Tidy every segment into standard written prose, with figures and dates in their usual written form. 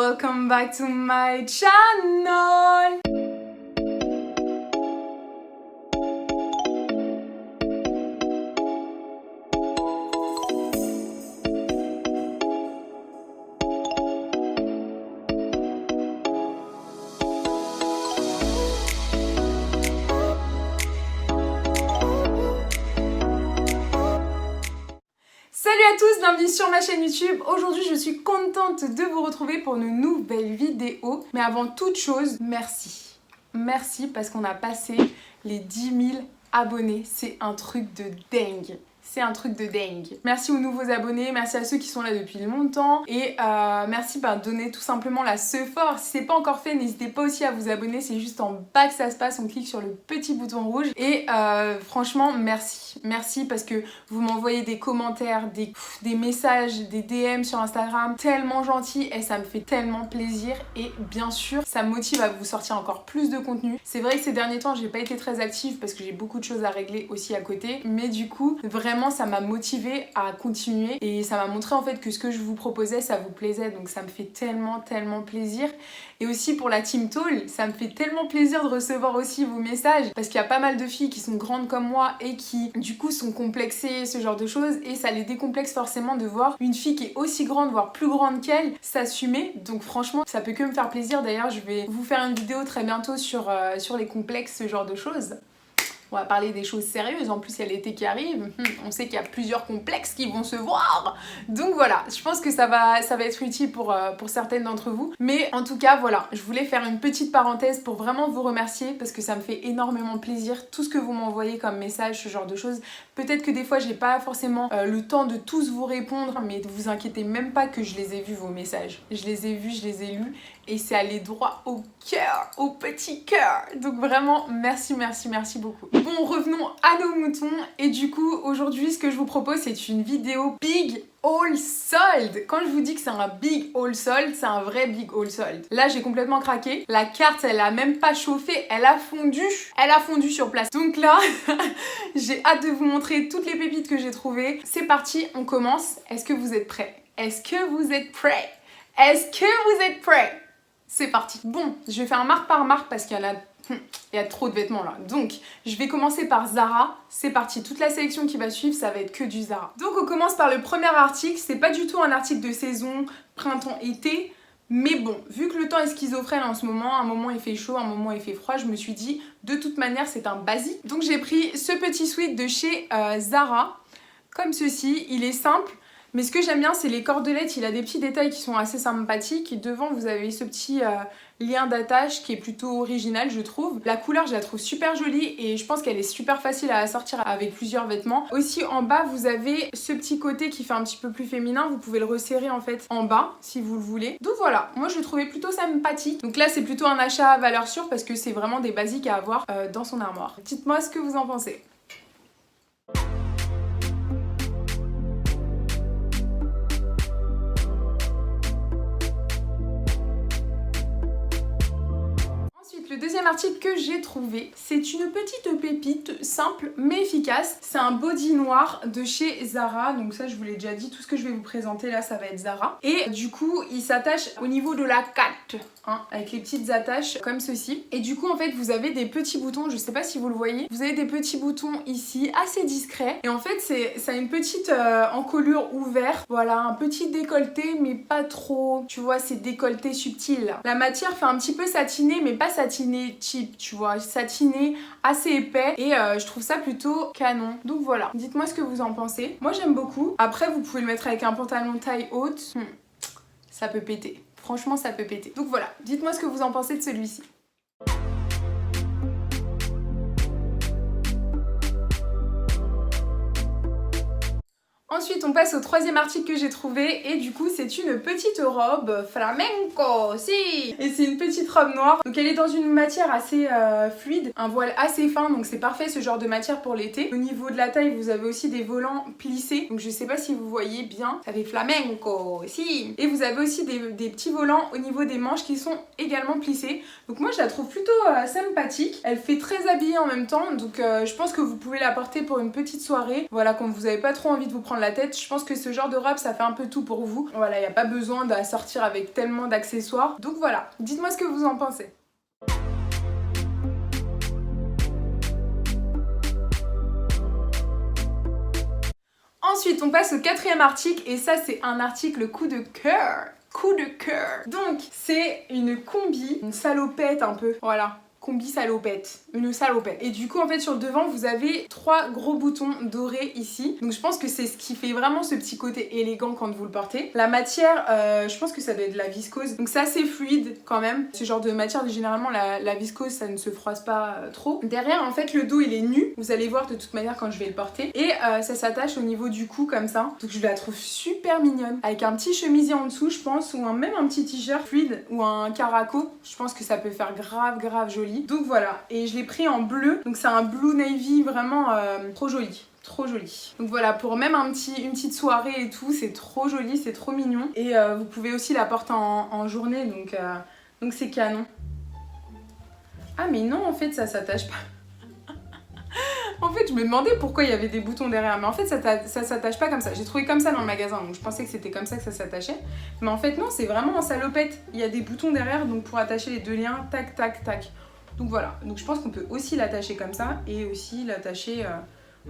welcome back to my channel. Salut à tous, bienvenue sur ma chaîne YouTube. Aujourd'hui, je suis contente de vous retrouver pour une nouvelle vidéo. Mais avant toute chose, merci. Merci parce qu'on a passé les 10 000 abonnés. C'est un truc de dingue. C'est un truc de dingue. Merci aux nouveaux abonnés, merci à ceux qui sont là depuis longtemps et merci de donner tout simplement la force. Si c'est pas encore fait, n'hésitez pas aussi à vous abonner, c'est juste en bas que ça se passe, on clique sur le petit bouton rouge et franchement merci. Merci parce que vous m'envoyez des commentaires, des messages, des DM sur Instagram tellement gentils et ça me fait tellement plaisir et bien sûr ça me motive à vous sortir encore plus de contenu. C'est vrai que ces derniers temps j'ai pas été très active parce que j'ai beaucoup de choses à régler aussi à côté, mais du coup vraiment ça m'a motivée à continuer et ça m'a montré en fait que ce que je vous proposais ça vous plaisait, donc ça me fait tellement plaisir. Et aussi pour la Team Tall, ça me fait tellement plaisir de recevoir aussi vos messages parce qu'il y a pas mal de filles qui sont grandes comme moi et qui du coup sont complexées, ce genre de choses, et ça les décomplexe forcément de voir une fille qui est aussi grande voire plus grande qu'elle s'assumer, donc franchement ça peut que me faire plaisir. D'ailleurs je vais vous faire une vidéo très bientôt sur les complexes, ce genre de choses. On va parler des choses sérieuses, en plus il y a l'été qui arrive, on sait qu'il y a plusieurs complexes qui vont se voir. Donc voilà, je pense que ça va être utile pour certaines d'entre vous. Mais en tout cas voilà, je voulais faire une petite parenthèse pour vraiment vous remercier parce que ça me fait énormément plaisir, tout ce que vous m'envoyez comme message, ce genre de choses. Peut-être que des fois j'ai pas forcément le temps de tous vous répondre, mais ne vous inquiétez même pas que je les ai vus vos messages. Je les ai vus, je les ai lus et c'est allé droit au cœur, au petit cœur. Donc vraiment merci beaucoup. Bon, revenons à nos moutons et du coup aujourd'hui ce que je vous propose c'est une vidéo big haul sold. Quand je vous dis que c'est un big haul sold, c'est un vrai big haul sold. Là j'ai complètement craqué, la carte elle a même pas chauffé, elle a fondu sur place. Donc là j'ai hâte de vous montrer toutes les pépites que j'ai trouvées. C'est parti, on commence. Est-ce que vous êtes prêts? Est-ce que vous êtes prêts? Est-ce que vous êtes prêts? C'est parti. Bon, je vais faire marque par marque parce qu'il y a trop de vêtements là. Donc, je vais commencer par Zara. C'est parti. Toute la sélection qui va suivre, ça va être que du Zara. Donc, on commence par le premier article. C'est pas du tout un article de saison printemps-été. Mais bon, vu que le temps est schizophrène en ce moment, un moment il fait chaud, un moment il fait froid, je me suis dit, de toute manière, c'est un basique. Donc, j'ai pris ce petit sweat de chez Zara. Comme ceci. Il est simple. Mais ce que j'aime bien, c'est les cordelettes, il a des petits détails qui sont assez sympathiques. Et devant, vous avez ce petit lien d'attache qui est plutôt original, je trouve. La couleur, je la trouve super jolie et je pense qu'elle est super facile à assortir avec plusieurs vêtements. Aussi, en bas, vous avez ce petit côté qui fait un petit peu plus féminin. Vous pouvez le resserrer en fait en bas, si vous le voulez. Donc voilà, moi je le trouvais plutôt sympathique. Donc là, c'est plutôt un achat à valeur sûre parce que c'est vraiment des basiques à avoir dans son armoire. Dites-moi ce que vous en pensez. Le deuxième article que j'ai trouvé, c'est une petite pépite simple mais efficace. C'est un body noir de chez Zara. Donc ça, je vous l'ai déjà dit, tout ce que je vais vous présenter là, ça va être Zara. Et du coup, il s'attache au niveau de la catte, hein, avec les petites attaches comme ceci. Et du coup, en fait, vous avez des petits boutons, je sais pas si vous le voyez. Vous avez des petits boutons ici, assez discrets. Et en fait, ça a une petite encolure ouverte. Voilà, un petit décolleté, mais pas trop. Tu vois, c'est décolleté subtil là. La matière fait un petit peu satiné, mais pas satiné cheap, tu vois, satiné assez épais et je trouve ça plutôt canon. Donc voilà, dites-moi ce que vous en pensez. Moi j'aime beaucoup. Après vous pouvez le mettre avec un pantalon taille haute, ça peut péter. Franchement ça peut péter. Donc voilà, dites-moi ce que vous en pensez de celui-ci. Ensuite, on passe au troisième article que j'ai trouvé et du coup, c'est une petite robe flamenco, si. Et c'est une petite robe noire. Donc elle est dans une matière assez fluide, un voile assez fin, donc c'est parfait ce genre de matière pour l'été. Au niveau de la taille, vous avez aussi des volants plissés. Donc je sais pas si vous voyez bien, ça fait flamenco, si. Et vous avez aussi des petits volants au niveau des manches qui sont également plissés. Donc moi, je la trouve plutôt sympathique. Elle fait très habillée en même temps, donc je pense que vous pouvez la porter pour une petite soirée. Voilà, quand vous n'avez pas trop envie de vous prendre la la tête. Je pense que ce genre de robe, ça fait un peu tout pour vous. Voilà, il n'y a pas besoin de sortir avec tellement d'accessoires. Donc voilà, dites-moi ce que vous en pensez. Ensuite, on passe au 4e article et ça, c'est un article coup de cœur. Coup de cœur. Donc, c'est une combi, une salopette un peu. Voilà. Combi salopette, une salopette. Et du coup en fait sur le devant vous avez 3 gros boutons dorés ici. Donc je pense que c'est ce qui fait vraiment ce petit côté élégant quand vous le portez. La matière, je pense que ça doit être de la viscose. Donc c'est assez fluide quand même. Ce genre de matière, généralement la viscose ça ne se froisse pas trop. Derrière en fait le dos il est nu. Vous allez voir de toute manière quand je vais le porter. Et ça s'attache au niveau du cou comme ça. Donc je la trouve super mignonne. Avec un petit chemisier en dessous je pense. Ou même un petit t-shirt fluide. Ou un caraco. Je pense que ça peut faire grave joli. Donc voilà, et je l'ai pris en bleu, donc c'est un blue navy vraiment trop joli. Trop joli. Donc voilà, pour même une petite soirée et tout, c'est trop joli, c'est trop mignon. Et vous pouvez aussi la porter en journée, donc c'est canon. Ah mais non, en fait ça s'attache pas. En fait, je me demandais pourquoi il y avait des boutons derrière, mais en fait ça s'attache pas comme ça. J'ai trouvé comme ça dans le magasin, donc je pensais que c'était comme ça que ça s'attachait. Mais en fait non, c'est vraiment en salopette. Il y a des boutons derrière, donc pour attacher les deux liens, tac tac tac. Donc voilà, donc je pense qu'on peut aussi l'attacher comme ça et aussi l'attacher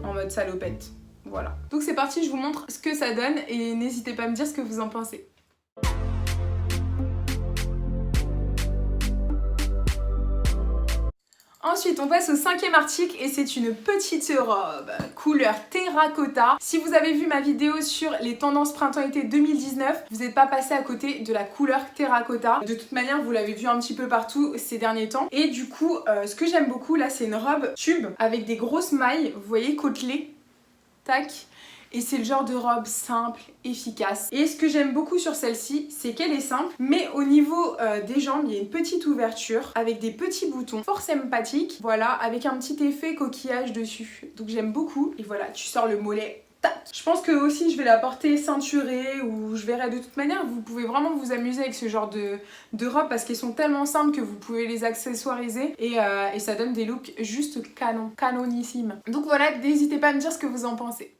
en mode salopette. Voilà. Donc c'est parti, je vous montre ce que ça donne et n'hésitez pas à me dire ce que vous en pensez. Ensuite, on passe au 5e article et c'est une petite robe couleur terracotta. Si vous avez vu ma vidéo sur les tendances printemps-été 2019, vous n'êtes pas passé à côté de la couleur terracotta. De toute manière, vous l'avez vu un petit peu partout ces derniers temps. Et du coup, ce que j'aime beaucoup là, c'est une robe tube avec des grosses mailles, vous voyez, côtelées. Tac. Et c'est le genre de robe simple, efficace. Et ce que j'aime beaucoup sur celle-ci, c'est qu'elle est simple, mais au niveau des jambes, il y a une petite ouverture avec des petits boutons fort sympathiques, voilà, avec un petit effet coquillage dessus. Donc j'aime beaucoup. Et voilà, tu sors le mollet. Tac. Je pense que aussi je vais la porter ceinturée ou je verrai de toute manière. Vous pouvez vraiment vous amuser avec ce genre de robes parce qu'elles sont tellement simples que vous pouvez les accessoiriser et ça donne des looks juste canon, canonissimes. Donc voilà, n'hésitez pas à me dire ce que vous en pensez.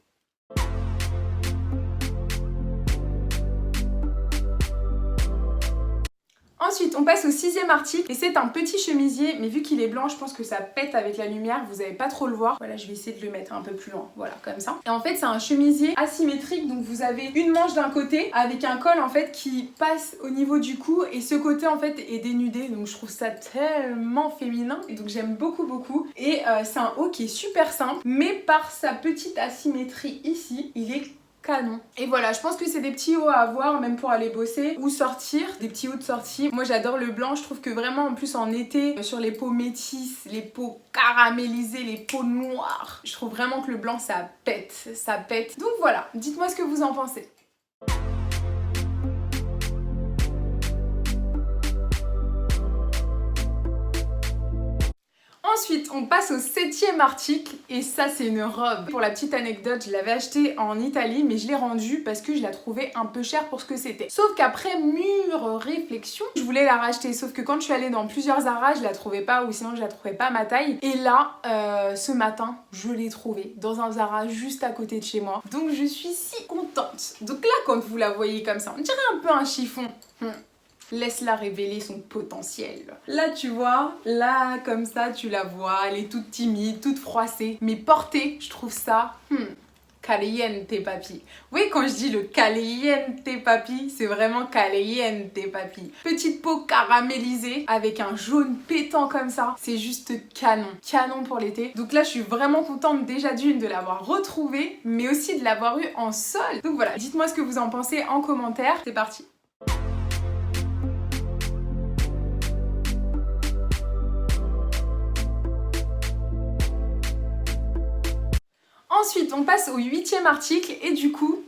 Ensuite, on passe au 6e article et c'est un petit chemisier, mais vu qu'il est blanc, je pense que ça pète avec la lumière, vous n'allez pas trop le voir. Voilà, je vais essayer de le mettre un peu plus loin, voilà, comme ça. Et en fait, c'est un chemisier asymétrique, donc vous avez une manche d'un côté avec un col en fait qui passe au niveau du cou et ce côté en fait est dénudé, donc je trouve ça tellement féminin et donc j'aime beaucoup. Et c'est un haut qui est super simple, mais par sa petite asymétrie ici, il est canon. Et voilà, je pense que c'est des petits hauts à avoir même pour aller bosser ou sortir, des petits hauts de sortie. Moi j'adore le blanc, je trouve que vraiment en plus en été, sur les peaux métisses, les peaux caramélisées, les peaux noires, je trouve vraiment que le blanc ça pète. Donc voilà, dites-moi ce que vous en pensez. Ensuite, on passe au 7e article et ça c'est une robe. Pour la petite anecdote, je l'avais achetée en Italie mais je l'ai rendue parce que je la trouvais un peu chère pour ce que c'était. Sauf qu'après mûre réflexion, je voulais la racheter. Sauf que quand je suis allée dans plusieurs Zara, je la trouvais pas ou sinon je la trouvais pas à ma taille. Et là, ce matin, je l'ai trouvée dans un Zara juste à côté de chez moi. Donc je suis si contente. Donc là, quand vous la voyez comme ça, on dirait un peu un chiffon. Laisse-la révéler son potentiel. Là, tu vois, là, comme ça, tu la vois, elle est toute timide, toute froissée. Mais portée, je trouve ça, caliente, papi. Oui, quand je dis le caliente, papi, c'est vraiment caliente, papi. Petite peau caramélisée avec un jaune pétant comme ça. C'est juste canon. Canon pour l'été. Donc là, je suis vraiment contente déjà d'une de l'avoir retrouvée, mais aussi de l'avoir eu en solde. Donc voilà, dites-moi ce que vous en pensez en commentaire. C'est parti. Ensuite, on passe au 8e article et du coup,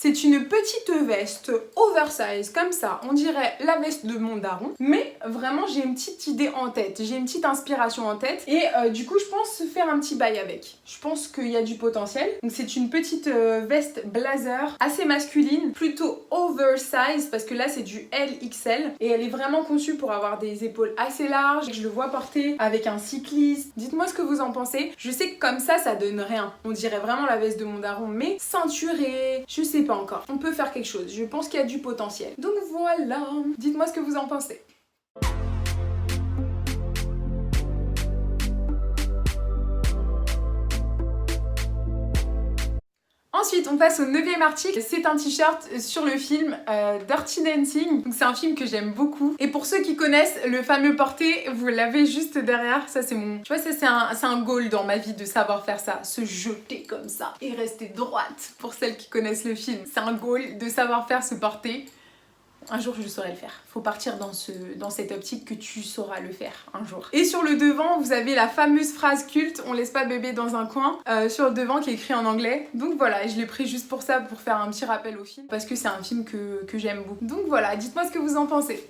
C'est une petite veste oversize comme ça, on dirait la veste de mon daron, mais vraiment j'ai une petite idée en tête, j'ai une petite inspiration en tête et du coup je pense faire un petit bail avec. Je pense qu'il y a du potentiel. Donc c'est une petite veste blazer assez masculine, plutôt oversize parce que là c'est du LXL et elle est vraiment conçue pour avoir des épaules assez larges. Je le vois porter avec un cycliste. Dites-moi ce que vous en pensez. Je sais que comme ça donne rien. On dirait vraiment la veste de mon daron, mais ceinturée, je sais pas encore. On peut faire quelque chose. Je pense qu'il y a du potentiel. Donc voilà. Dites-moi ce que vous en pensez. Ensuite, on passe au 9e article. C'est un t-shirt sur le film Dirty Dancing. Donc c'est un film que j'aime beaucoup. Et pour ceux qui connaissent le fameux porté, vous l'avez juste derrière. Ça c'est mon... Tu vois, ça c'est un goal dans ma vie de savoir faire ça. Se jeter comme ça et rester droite. Pour celles qui connaissent le film, c'est un goal de savoir faire ce porté. Un jour je saurai le faire. Faut partir dans cette optique que tu sauras le faire un jour. Et sur le devant, vous avez la fameuse phrase culte, on laisse pas bébé dans un coin, sur le devant qui est écrit en anglais. Donc voilà, je l'ai pris juste pour ça, pour faire un petit rappel au film, parce que c'est un film que j'aime beaucoup. Donc voilà, dites-moi ce que vous en pensez.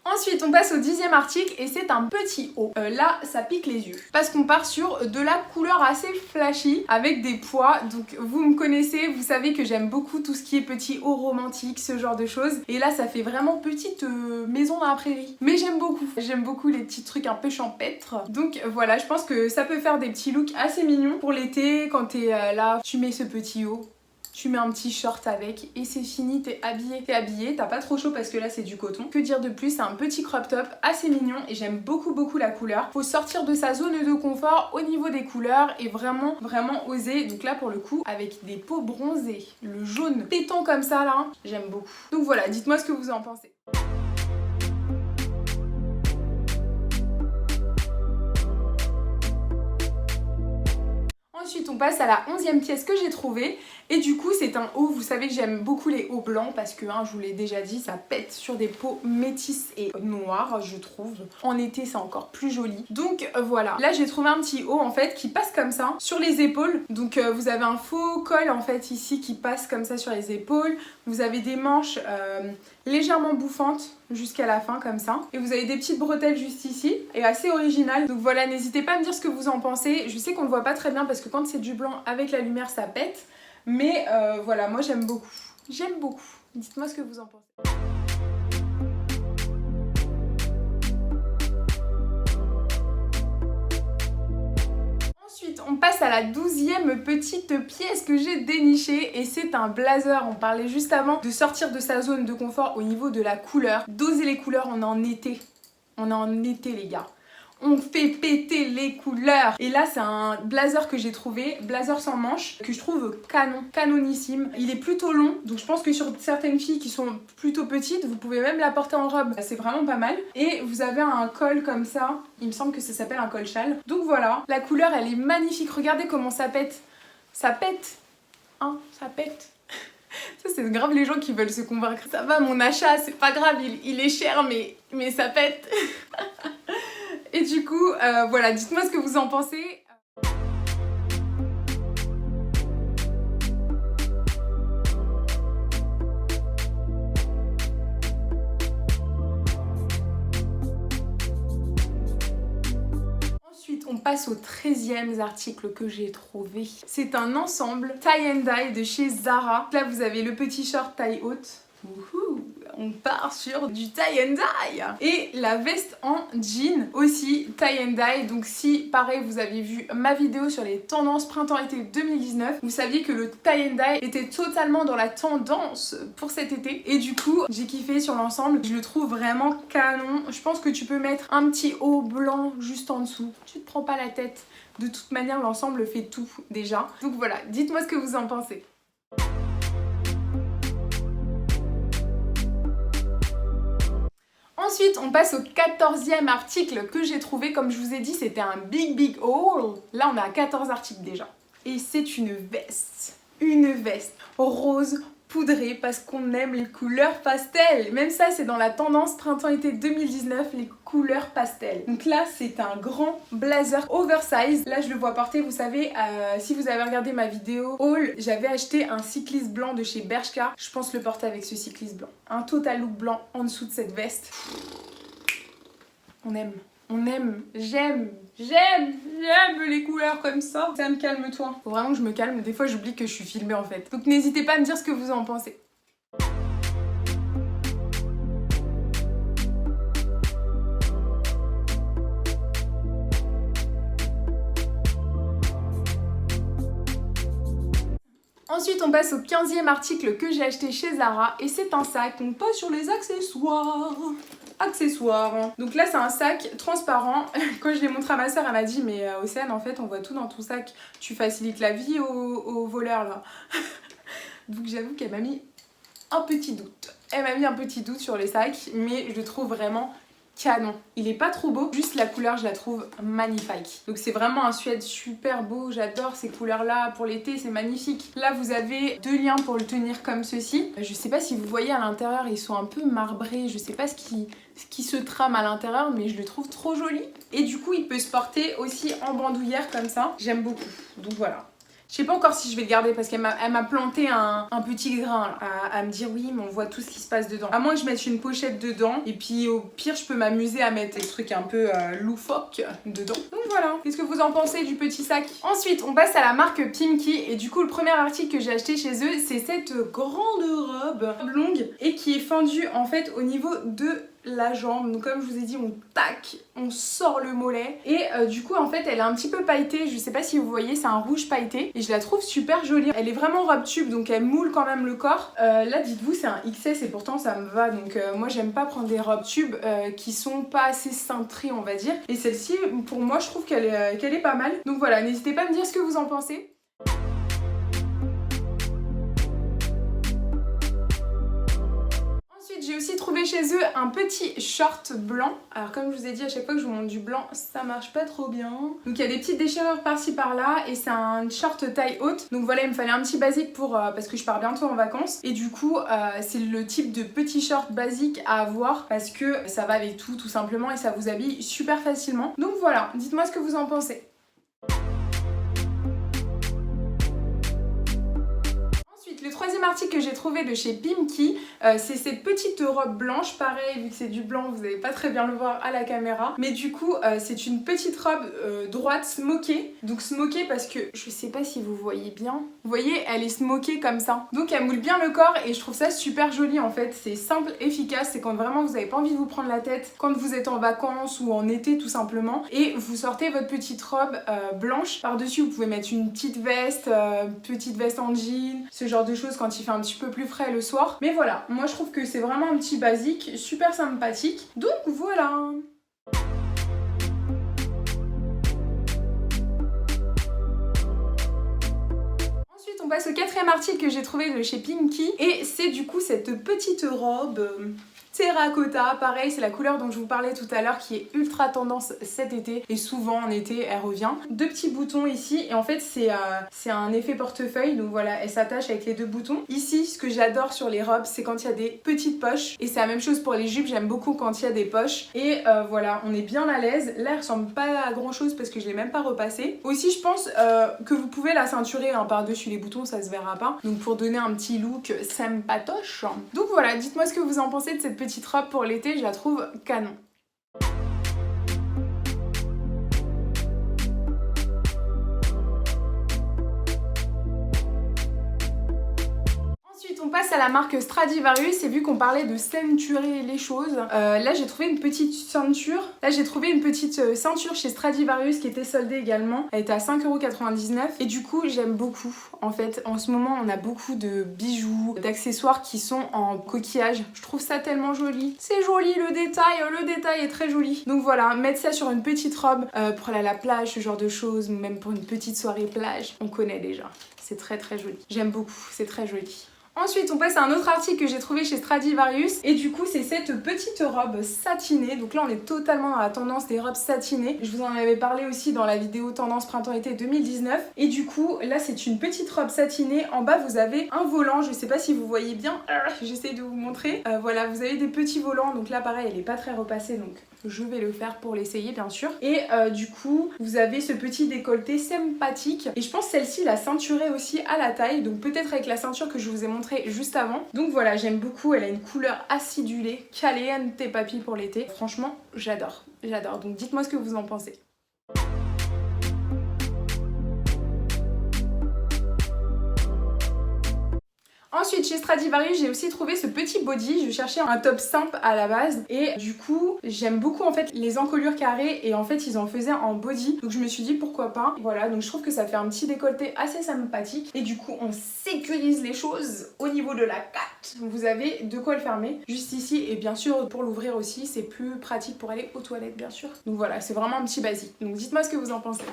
Ensuite, on passe au 10e article et c'est un petit haut. Là, ça pique les yeux. Parce qu'on part sur de la couleur assez flashy avec des pois. Donc, vous me connaissez, vous savez que j'aime beaucoup tout ce qui est petit haut romantique, ce genre de choses. Et là, ça fait vraiment petite maison dans la prairie. Mais j'aime beaucoup. J'aime beaucoup les petits trucs un peu champêtres. Donc voilà, je pense que ça peut faire des petits looks assez mignons pour l'été. Quand t'es là, tu mets ce petit haut. Tu mets un petit short avec et c'est fini, t'es habillé, t'as pas trop chaud parce que là c'est du coton. Que dire de plus, c'est un petit crop top assez mignon et j'aime beaucoup la couleur. Faut sortir de sa zone de confort au niveau des couleurs et vraiment oser. Donc là pour le coup avec des peaux bronzées, le jaune pétant comme ça là, j'aime beaucoup. Donc voilà, dites-moi ce que vous en pensez. Ensuite, on passe à la 11e pièce que j'ai trouvée. Et du coup, c'est un haut. Vous savez que j'aime beaucoup les hauts blancs parce que, je vous l'ai déjà dit, ça pète sur des peaux métisses et noires, je trouve. En été, c'est encore plus joli. Donc voilà. Là, j'ai trouvé un petit haut en fait qui passe comme ça sur les épaules. Donc vous avez un faux col en fait ici qui passe comme ça sur les épaules. Vous avez des manches légèrement bouffantes jusqu'à la fin comme ça. Et vous avez des petites bretelles juste ici et assez original. Donc voilà, n'hésitez pas à me dire ce que vous en pensez. Je sais qu'on le voit pas très bien parce que quand c'est du blanc avec la lumière ça pète. Mais voilà, moi j'aime beaucoup. J'aime beaucoup. Dites-moi ce que vous en pensez. Ensuite, on passe à la 12e petite pièce que j'ai dénichée et c'est un blazer. On parlait juste avant de sortir de sa zone de confort au niveau de la couleur. D'oser les couleurs, on est en été. On est en été les gars. On fait péter les couleurs. Et là c'est un blazer que j'ai trouvé, blazer sans manches, que je trouve canonissime. Il est plutôt long, donc je pense que sur certaines filles qui sont plutôt petites, vous pouvez même la porter en robe. C'est vraiment pas mal. Et vous avez un col comme ça, il me semble que ça s'appelle un col châle. Donc voilà, la couleur elle est magnifique, regardez comment ça pète. Ça pète, hein, ça pète. Ça c'est grave les gens qui veulent se convaincre. Ça va mon achat, c'est pas grave, il est cher mais ça pète. Et du coup, voilà, dites-moi ce que vous en pensez. Ensuite, on passe au 13e article que j'ai trouvé. C'est un ensemble tie and dye de chez Zara. Là, vous avez le petit short taille haute. Wouhou, on part sur du tie and dye et la veste en jean aussi tie and dye. Donc si pareil vous avez vu ma vidéo sur les tendances printemps-été 2019, vous saviez que le tie and dye était totalement dans la tendance pour cet été et du coup j'ai kiffé sur l'ensemble. Je le trouve vraiment canon. Je pense que tu peux mettre un petit haut blanc juste en dessous, tu te prends pas la tête. De toute manière l'ensemble fait tout déjà. Donc voilà, dites-moi ce que vous en pensez. Ensuite, on passe au 14e article que j'ai trouvé. Comme je vous ai dit, c'était un big haul. Là, on est à 14 articles déjà. Et c'est une veste. Une veste rose parce qu'on aime les couleurs pastel. Même ça, c'est dans la tendance printemps-été 2019, les couleur pastel. Donc là c'est un grand blazer oversize. Là je le vois porter, vous savez, si vous avez regardé ma vidéo haul, j'avais acheté un cycliste blanc de chez Bershka. Je pense le porter avec ce cycliste blanc. Un total look blanc en dessous de cette veste. On aime, j'aime les couleurs comme ça. Sam, calme-toi. Faut vraiment que je me calme, des fois j'oublie que je suis filmée en fait. Donc n'hésitez pas à me dire ce que vous en pensez. Ensuite, on passe au 15e article que j'ai acheté chez Zara et c'est un sac. On passe sur les accessoires. Donc là, c'est un sac transparent. Quand je l'ai montré à ma soeur, elle m'a dit mais Océane, en fait, on voit tout dans ton sac. Tu facilites la vie aux voleurs là. Donc j'avoue qu'elle m'a mis un petit doute. Elle m'a mis un petit doute sur les sacs, mais je le trouve vraiment canon. Il est pas trop beau, juste la couleur je la trouve magnifique. Donc c'est vraiment un suède super beau, j'adore ces couleurs là pour l'été, c'est magnifique. Là vous avez deux liens pour le tenir comme ceci. Je sais pas si vous voyez à l'intérieur, ils sont un peu marbrés, je sais pas ce qui se trame à l'intérieur, mais je le trouve trop joli. Et du coup il peut se porter aussi en bandoulière comme ça, j'aime beaucoup. Donc voilà. Je sais pas encore si je vais le garder parce qu'elle m'a planté un petit grain là, à me dire oui mais on voit tout ce qui se passe dedans. À moins que je mette une pochette dedans et puis au pire je peux m'amuser à mettre des trucs un peu loufoques dedans. Donc voilà, qu'est-ce que vous en pensez du petit sac? Ensuite on passe à la marque Pimkie et du coup le premier article que j'ai acheté chez eux c'est cette grande robe longue et qui est fendue en fait au niveau de la jambe. Donc comme je vous ai dit on sort le mollet et du coup en fait elle est un petit peu pailletée, je sais pas si vous voyez, c'est un rouge pailleté et je la trouve super jolie. Elle est vraiment robe tube donc elle moule quand même le corps. Là dites-vous c'est un XS et pourtant ça me va donc moi j'aime pas prendre des robes tubes qui sont pas assez cintrées on va dire et celle-ci pour moi je trouve qu'elle est pas mal. Donc voilà, n'hésitez pas à me dire ce que vous en pensez. J'ai aussi trouvé chez eux un petit short blanc. Alors comme je vous ai dit à chaque fois que je vous montre du blanc ça marche pas trop bien. Donc il y a des petites déchirures par-ci par-là et c'est un short taille haute. Donc voilà il me fallait un petit basique pour parce que je pars bientôt en vacances. Et du coup c'est le type de petit short basique à avoir parce que ça va avec tout simplement et ça vous habille super facilement. Donc voilà, dites-moi ce que vous en pensez. Le troisième article que j'ai trouvé de chez Pimkie, c'est cette petite robe blanche. Pareil, vu que c'est du blanc, vous n'allez pas très bien le voir à la caméra. Mais du coup, c'est une petite robe droite smokée. Donc smokée parce que, je sais pas si vous voyez bien. Vous voyez, elle est smokée comme ça. Donc elle moule bien le corps et je trouve ça super joli en fait. C'est simple, efficace. C'est quand vraiment vous n'avez pas envie de vous prendre la tête. Quand vous êtes en vacances ou en été tout simplement. Et vous sortez votre petite robe blanche. Par-dessus, vous pouvez mettre une petite veste en jean, ce genre de choses quand il fait un petit peu plus frais le soir. Mais voilà, moi je trouve que c'est vraiment un petit basique, super sympathique. Donc voilà. Ensuite on passe au quatrième article que j'ai trouvé de chez Pimkie et c'est du coup cette petite robe terracotta, pareil c'est la couleur dont je vous parlais tout à l'heure qui est ultra tendance cet été et souvent en été elle revient. Deux petits boutons ici et en fait c'est un effet portefeuille donc voilà elle s'attache avec les deux boutons. Ici ce que j'adore sur les robes c'est quand il y a des petites poches et c'est la même chose pour les jupes, j'aime beaucoup quand il y a des poches et voilà on est bien à l'aise. Là elle ressemble pas à grand chose parce que je l'ai même pas repassée. Aussi je pense que vous pouvez la ceinturer par dessus les boutons ça se verra pas donc pour donner un petit look sympatoche. Donc voilà dites-moi ce que vous en pensez de cette petite robe pour l'été, je la trouve canon. On passe à la marque Stradivarius et vu qu'on parlait de ceinturer les choses, là j'ai trouvé une petite ceinture. Là j'ai trouvé une petite ceinture chez Stradivarius qui était soldée également. Elle était à 5,99 € et du coup j'aime beaucoup. En fait en ce moment on a beaucoup de bijoux, d'accessoires qui sont en coquillage. Je trouve ça tellement joli. C'est joli le détail est très joli. Donc voilà, mettre ça sur une petite robe pour aller à la plage, ce genre de choses, ou même pour une petite soirée plage, on connaît déjà. C'est très joli. J'aime beaucoup, c'est très joli. Ensuite on passe à un autre article que j'ai trouvé chez Stradivarius et du coup c'est cette petite robe satinée. Donc là on est totalement dans la tendance des robes satinées. Je vous en avais parlé aussi dans la vidéo tendance printemps-été 2019 et du coup là c'est une petite robe satinée. En bas vous avez un volant, je sais pas si vous voyez bien, j'essaie de vous montrer. Voilà vous avez des petits volants donc là pareil elle est pas très repassée donc je vais le faire pour l'essayer bien sûr. Et du coup vous avez ce petit décolleté sympathique et je pense celle-ci la ceinturée aussi à la taille, donc peut-être avec la ceinture que je vous ai montré juste avant. Donc voilà, j'aime beaucoup, elle a une couleur acidulée, caliente papi pour l'été. Franchement j'adore, j'adore, donc dites-moi ce que vous en pensez. Ensuite chez Stradivarius j'ai aussi trouvé ce petit body, je cherchais un top simple à la base et du coup j'aime beaucoup en fait les encolures carrées et en fait ils en faisaient en body, donc je me suis dit pourquoi pas. Voilà, donc je trouve que ça fait un petit décolleté assez sympathique et du coup on sécurise les choses au niveau de la catte. Vous avez de quoi le fermer juste ici et bien sûr pour l'ouvrir aussi c'est plus pratique pour aller aux toilettes bien sûr. Donc voilà, c'est vraiment un petit basique, donc dites-moi ce que vous en pensez.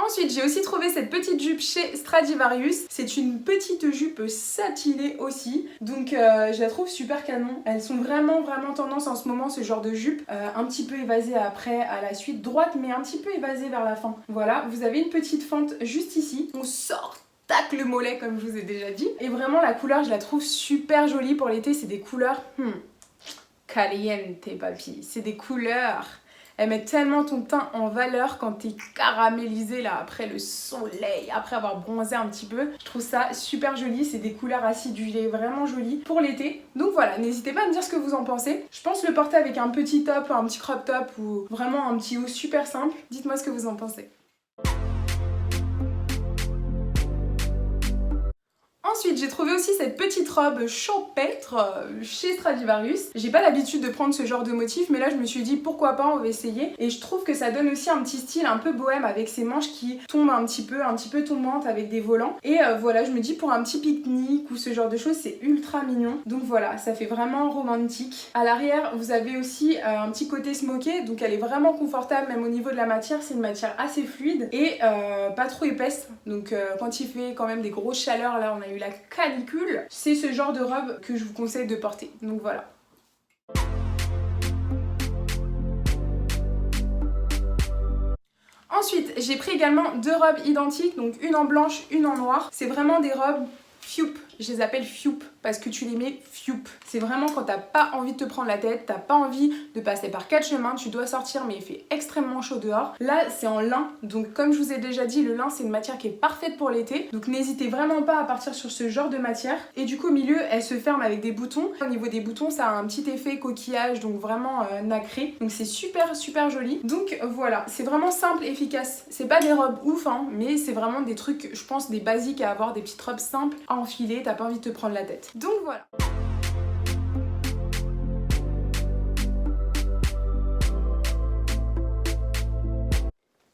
Ensuite, j'ai aussi trouvé cette petite jupe chez Stradivarius. C'est une petite jupe satinée aussi. Donc, je la trouve super canon. Elles sont vraiment tendance en ce moment, ce genre de jupe. Un petit peu évasée après, à la suite. Droite, mais un petit peu évasée vers la fin. Voilà, vous avez une petite fente juste ici. On sort tac le mollet, comme je vous ai déjà dit. Et vraiment, la couleur, je la trouve super jolie pour l'été. C'est des couleurs... caliente, papi. C'est des couleurs... Elle met tellement ton teint en valeur quand t'es caramélisé là après le soleil, après avoir bronzé un petit peu. Je trouve ça super joli, c'est des couleurs acidulées vraiment jolies pour l'été. Donc voilà, n'hésitez pas à me dire ce que vous en pensez. Je pense le porter avec un petit top, un petit crop top ou vraiment un petit haut super simple. Dites-moi ce que vous en pensez. Ensuite, j'ai trouvé aussi cette petite robe champêtre chez Stradivarius. J'ai pas l'habitude de prendre ce genre de motif, mais là je me suis dit pourquoi pas, on va essayer. Et je trouve que ça donne aussi un petit style un peu bohème avec ses manches qui tombent un petit peu tombantes avec des volants. Et voilà, je me dis pour un petit pique-nique ou ce genre de choses, c'est ultra mignon. Donc voilà, ça fait vraiment romantique. À l'arrière, vous avez aussi un petit côté smoké, donc elle est vraiment confortable même au niveau de la matière. C'est une matière assez fluide et pas trop épaisse. Donc quand il fait quand même des grosses chaleurs, là on a eu la canicule, c'est ce genre de robe que je vous conseille de porter. Donc voilà. Ensuite, j'ai pris également deux robes identiques, donc une en blanche, une en noir. C'est vraiment des robes fioup. Je les appelle fioup parce que tu les mets fioup. C'est vraiment quand t'as pas envie de te prendre la tête, t'as pas envie de passer par 4 chemins, tu dois sortir mais il fait extrêmement chaud dehors. Là c'est en lin, donc comme je vous ai déjà dit, le lin c'est une matière qui est parfaite pour l'été. Donc n'hésitez vraiment pas à partir sur ce genre de matière. Et du coup au milieu elle se ferme avec des boutons. Au niveau des boutons ça a un petit effet coquillage, donc vraiment nacré. Donc c'est super joli. Donc voilà, c'est vraiment simple et efficace. C'est pas des robes ouf hein, mais c'est vraiment des trucs, je pense, des basiques à avoir, des petites robes simples à enfiler, t'as pas envie de te prendre la tête. Donc voilà.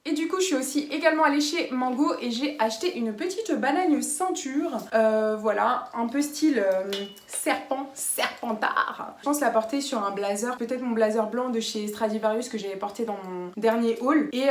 Et du coup je suis aussi également allée chez Mango et j'ai acheté une petite banane ceinture, voilà, un peu style serpentard. Je pense la porter sur un blazer, peut-être mon blazer blanc de chez Stradivarius que j'avais porté dans mon dernier haul. Et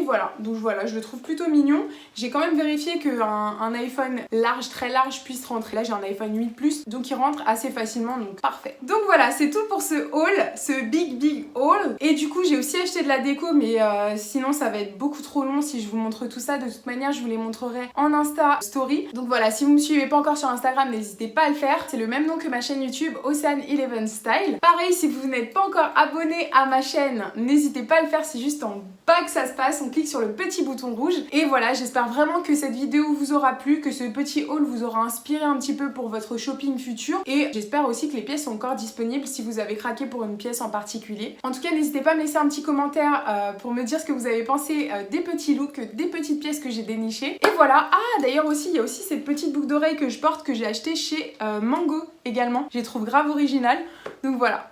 voilà, donc voilà, je le trouve plutôt mignon. J'ai quand même vérifié qu'un iPhone large, très large puisse rentrer. Là j'ai un iPhone 8 Plus, donc il rentre assez facilement, donc parfait. Donc voilà, c'est tout pour ce haul, ce big haul. Et du coup j'ai aussi acheté de la déco, mais sinon ça va être beaucoup trop long si je vous montre tout ça. De toute manière je vous les montrerai en Insta Story. Donc voilà, si vous me suivez pas encore sur Instagram, n'hésitez pas à le faire. C'est le même nom que ma chaîne YouTube, Océane11 Style. Pareil, si vous n'êtes pas encore abonné à ma chaîne, n'hésitez pas à le faire, c'est juste en bas que ça se passe. On clique sur le petit bouton rouge. Et voilà, j'espère vraiment que cette vidéo vous aura plu, que ce petit haul vous aura inspiré un petit peu pour votre shopping futur. Et j'espère aussi que les pièces sont encore disponibles si vous avez craqué pour une pièce en particulier. En tout cas, n'hésitez pas à me laisser un petit commentaire pour me dire ce que vous avez pensé des petits looks, des petites pièces que j'ai dénichées. Et voilà. Ah, d'ailleurs aussi, il y a aussi cette petite boucle d'oreille que je porte que j'ai acheté chez Mango également. Je les trouve grave originales. Donc voilà.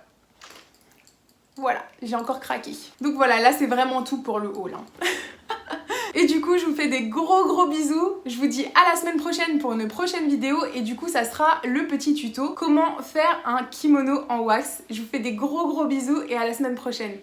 Voilà, j'ai encore craqué. Donc voilà, là c'est vraiment tout pour le haul. Et du coup je vous fais des gros bisous. Je vous dis à la semaine prochaine pour une prochaine vidéo. Et du coup ça sera le petit tuto comment faire un kimono en wax. Je vous fais des gros bisous et à la semaine prochaine.